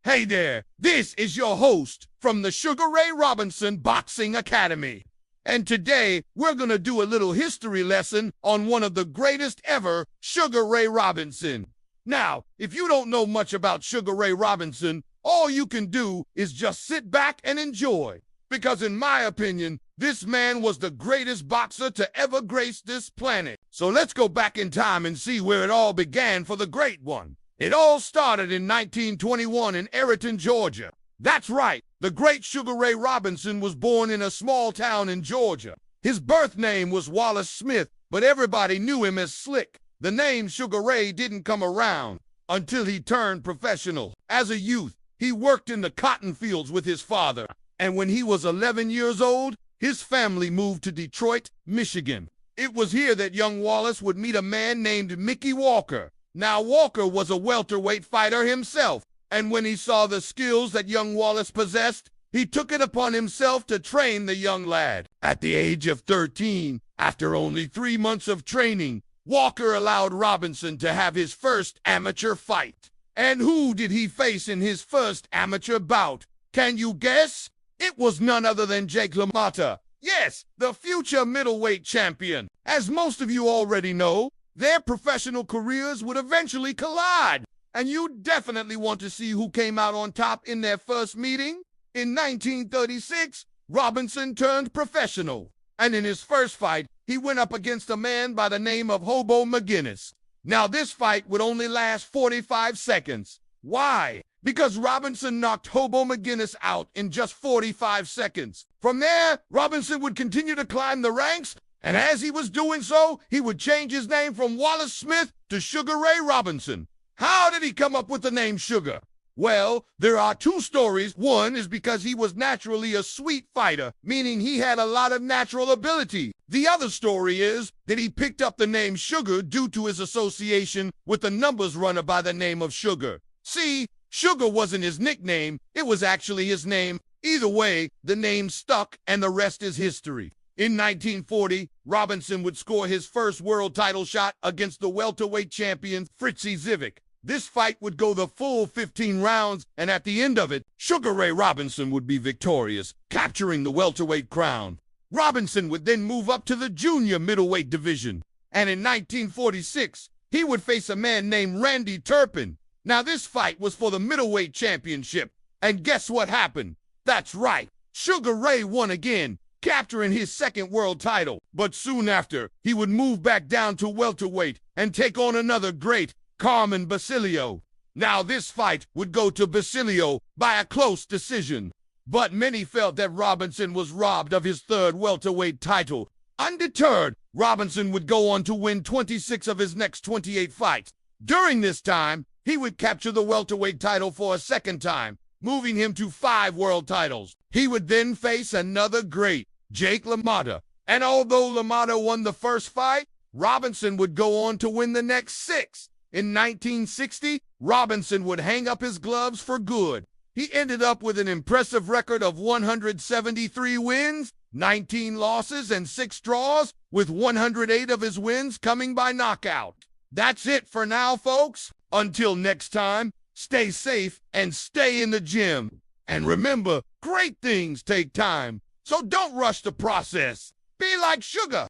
Hey there, this is your host from the Sugar Ray Robinson Boxing Academy. And today we're going to do a little history lesson on one of the greatest ever, Sugar Ray Robinson. Now, if you don't know much about Sugar Ray Robinson, all you can do is just sit back and enjoy. Because in my opinion, this man was the greatest boxer to ever grace this planet. So let's go back in time and see where it all began for the great one. It all started in 1921 in Ayrton, Georgia. That's right, the great Sugar Ray Robinson was born in a small town in Georgia. His birth name was Wallace Smith, but everybody knew him as Slick. The name Sugar Ray didn't come around until he turned professional. As a youth, he worked in the cotton fields with his father, and when he was 11 years old, his family moved to Detroit, Michigan. It was here that young Wallace would meet a man named Mickey Walker. Now, Walker was a welterweight fighter himself, and when he saw the skills that young Wallace possessed, he took it upon himself to train the young lad. At the age of 13, after only 3 months of training, Walker allowed Robinson to have his first amateur fight. And who did he face in his first amateur bout? Can you guess? It was none other than Jake LaMotta. Yes, the future middleweight champion. As most of you already know, their professional careers would eventually collide, and you definitely want to see who came out on top in their first meeting. In 1936, Robinson turned professional, and in his first fight, he went up against a man by the name of Hobo McGinnis. Now, this fight would only last 45 seconds. Why? Because Robinson knocked Hobo McGinnis out in just 45 seconds. From there, Robinson would continue to climb the ranks, and as he was doing so, he would change his name from Wallace Smith to Sugar Ray Robinson. How did he come up with the name Sugar? Well, there are two stories. One is because he was naturally a sweet fighter, meaning he had a lot of natural ability. The other story is that he picked up the name Sugar due to his association with the numbers runner by the name of Sugar. See, Sugar wasn't his nickname, it was actually his name. Either way, the name stuck and the rest is history. In 1940, Robinson would score his first world title shot against the welterweight champion Fritzy Zivik. This fight would go the full 15 rounds, and at the end of it, Sugar Ray Robinson would be victorious, capturing the welterweight crown. Robinson would then move up to the junior middleweight division, and in 1946, he would face a man named Randy Turpin. Now, this fight was for the middleweight championship, and guess what happened? That's right, Sugar Ray won again, capturing his second world title. But soon after, he would move back down to welterweight and take on another great, Carmen Basilio. Now, this fight would go to Basilio by a close decision, but many felt that Robinson was robbed of his third welterweight title. Undeterred, Robinson would go on to win 26 of his next 28 fights. During this time, he would capture the welterweight title for a second time, moving him to 5 world titles. He would then face another great, Jake LaMotta, and although LaMotta won the first fight, Robinson would go on to win the next 6. In 1960, Robinson would hang up his gloves for good. He ended up with an impressive record of 173 wins, 19 losses, and 6 draws, with 108 of his wins coming by knockout. That's it for now, folks. Until next time, stay safe and stay in the gym. And remember, great things take time, so don't rush the process. Be like Sugar.